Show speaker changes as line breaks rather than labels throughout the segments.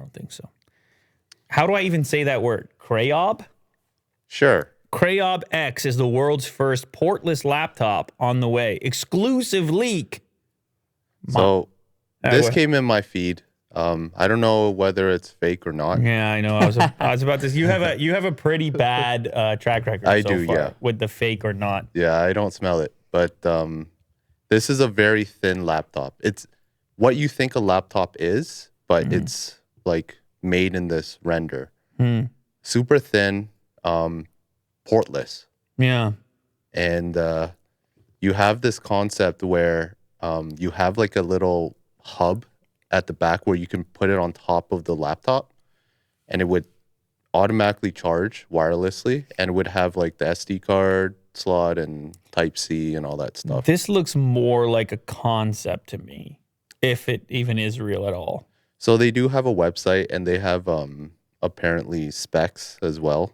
don't think so. How do I even say that word? Crayob?
Sure.
Crayob X is the world's first portless laptop on the way. Exclusive leak.
So this came in my feed. I don't know whether it's fake or not.
Yeah, I know. I was about to. You have a pretty bad track record so far with the fake or not.
Yeah, I don't smell it, but this is a very thin laptop. It's what you think a laptop is, but it's like made in this render. Super thin, portless.
Yeah,
and you have this concept where you have like a little hub at the back where you can put it on top of the laptop, and it would automatically charge wirelessly, and it would have like the SD card slot and Type-C and all that stuff.
This looks more like a concept to me, if it even is real at all.
So they do have a website, and they have apparently specs as well.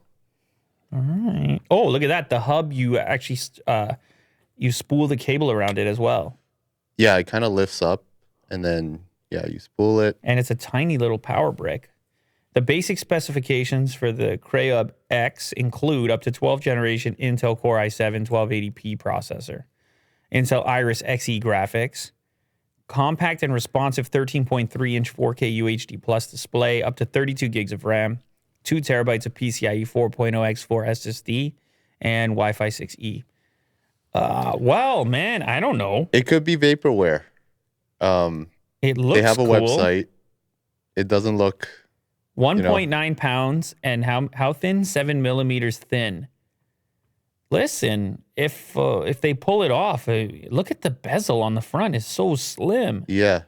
All right. Oh, look at that. The hub, you actually you spool the cable around it as well.
Yeah, it kind of lifts up, and then you spool it.
And it's a tiny little power brick. The basic specifications for the Crayob X include up to 12th generation Intel Core i7 1280p processor, Intel Iris Xe graphics, compact and responsive 13.3-inch 4K UHD plus display, up to 32 gigs of RAM, 2 terabytes of PCIe 4.0 X4 SSD, and Wi-Fi 6E. Well, man, I don't know.
It could be vaporware.
It looks
They have a
cool.
website. It doesn't look
1.9 pounds, and how thin? 7 millimeters thin. Listen, if they pull it off, look at the bezel on the front. It's so slim.
Yeah.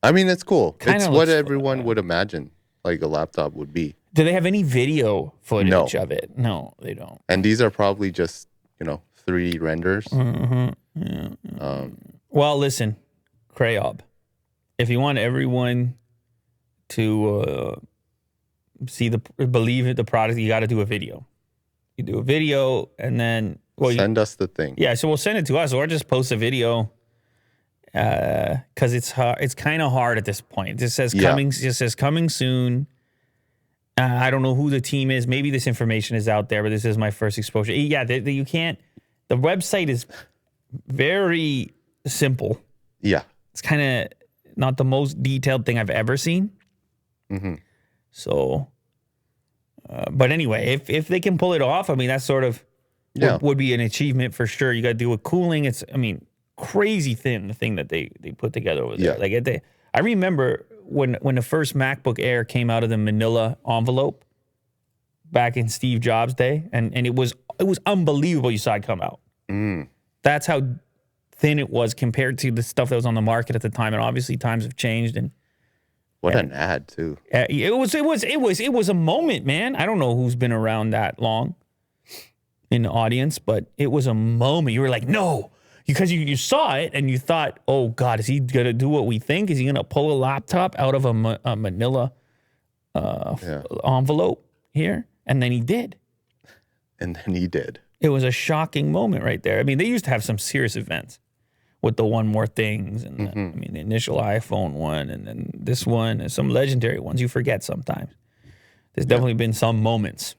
I mean, it's cool.
Kinda
it's
looks
what everyone would imagine like a laptop would be.
Do they have any video footage
No.
of it? No, they don't.
And these are probably just, 3D renders.
Yeah. Well, listen, Crayob, if you want everyone to believe the product, you got to do a video. You do a video, and then
send us the thing.
Yeah, so we'll send it to us, or just post a video. Because it's kind of hard at this point. It just says coming. It just says coming soon. I don't know who the team is. Maybe this information is out there, but this is my first exposure. Yeah, you can't. The website is very simple.
Yeah,
it's kind of not the most detailed thing I've ever seen.
Mm-hmm.
So, but anyway, if they can pull it off, I mean, that sort of would be an achievement for sure. You got to do with cooling. Crazy thin, the thing that they put together over there. Like I remember when the first MacBook Air came out of the manila envelope back in Steve Jobs' day, and it was unbelievable. You saw it come out. That's how thin it was compared to the stuff that was on the market at the time. And obviously times have changed. And
what an ad too.
It was a moment, man. I don't know who's been around that long in the audience, but it was a moment. You were like, no. Because you saw it and you thought, oh, God, is he going to do what we think? Is he going to pull a laptop out of a manila envelope here? And then he did. It was a shocking moment right there. I mean, they used to have some serious events with the One More Things and the initial iPhone one and then this one and some legendary ones you forget sometimes. There's definitely been some moments.